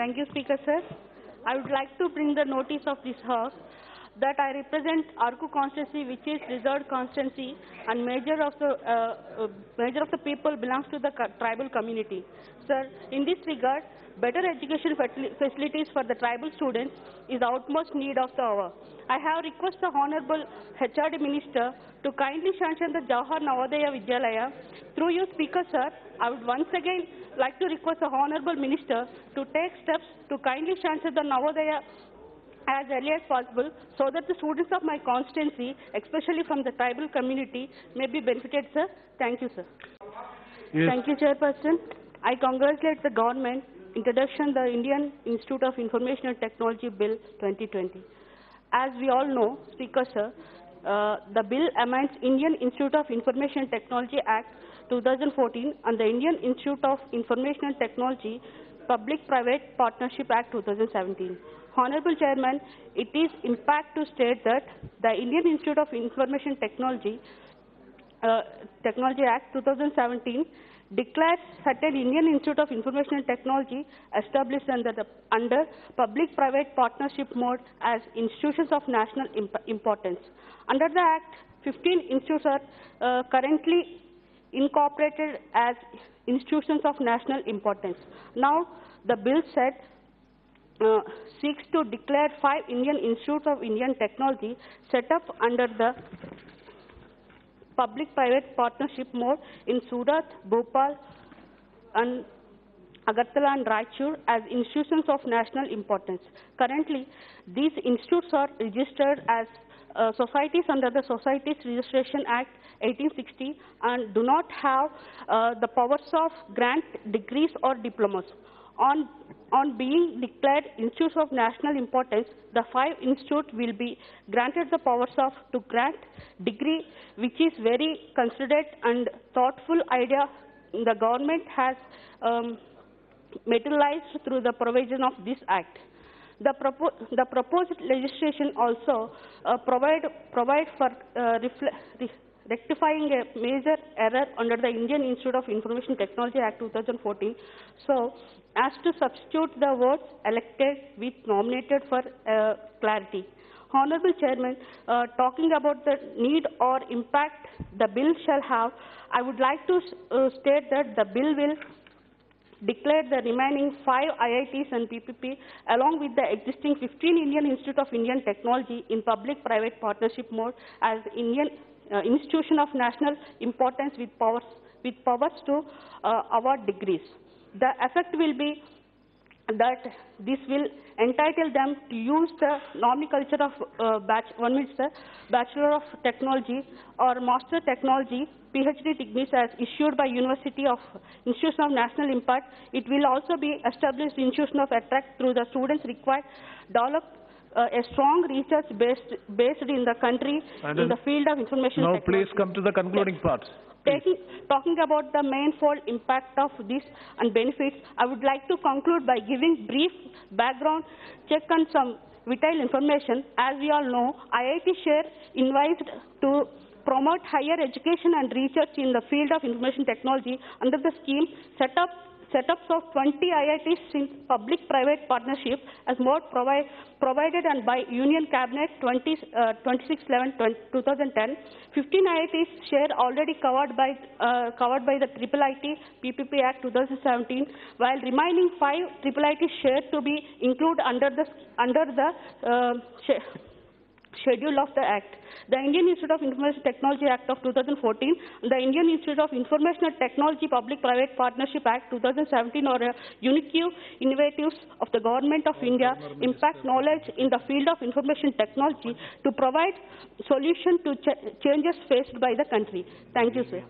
Thank you, Speaker, sir. I would like to bring the notice of this House that I represent Arku constituency, which is reserved constituency, and major of the people belongs to the tribal community. Sir, in this regard, better education facilities for the tribal students is the utmost need of the hour. I have requested the Honorable HRD Minister to kindly sanction the Jawahar Navodaya Vidyalaya. Through you, Speaker, sir, I would once again like to request the Honorable Minister to take steps to kindly sanction the Navodaya as early as possible so that the students of my constituency, especially from the tribal community, may be benefited, sir. Thank you, sir. Yes. Thank you, Chairperson. I congratulate the government introduction the Indian Institute of Information and Technology Bill 2020. As we all know, Speaker, sir, the bill amends Indian Institute of Information and Technology Act 2014 and the Indian Institute of Information and Technology Public-Private Partnership Act 2017. Honorable Chairman, it is impact to state that the Indian Institute of Information Technology Act 2017 declares certain Indian Institute of Information and Technology established under public-private partnership mode as institutions of national importance. Under the Act, 15 institutes are currently incorporated as institutions of national importance. Now, the bill said seeks to declare 5 Indian Institutes of Indian Technology set up under the public-private partnership mode in Surat, Bhopal, and Agartala and Raichur as institutions of national importance. Currently, these institutes are registered as societies under the Societies Registration Act 1860 and do not have the powers of grant degrees or diplomas. On being declared institutes of national importance, the 5 institutes will be granted the powers to grant degree, which is very considerate and thoughtful idea the government has materialized through the provision of this act. The proposed legislation also provide for rectifying a major error under the Indian Institute of Information Technology Act 2014, so as to substitute the words elected with nominated for clarity. Honorable Chairman, talking about the need or impact the bill shall have, I would like to state that the bill will declare the remaining 5 IITs and PPP along with the existing 15 Indian Institute of Indian Technology in public-private partnership mode as Indian institution of national importance with powers to award degrees. The effect will be that this will entitle them to use the nomenclature of Bachelor of Technology or Master Technology PhD degrees as issued by University of Institution of National Impact. It will also be established institution of attract through the students required develop a strong research based in the country in the field of information technology. Now please come to the concluding parts. Talking about the manifold impact of this and benefits, I would like to conclude by giving brief background check on some vital information. As we all know, IIT share invited to promote higher education and research in the field of information technology under the scheme setups of 20 IITs in public-private partnership as mode provided and by Union Cabinet 26/11/2010. 15 IITs share already covered by the IIIT PPP Act 2017, while remaining 5 IIIT share to be included under the schedule of the Act. The Indian Institute of Information Technology Act of 2014, the Indian Institute of Information and Technology Public-Private Partnership Act 2017 are unique innovatives of the Government of India, impact knowledge in the field of information technology to provide solution to changes faced by the country. Thank you, sir.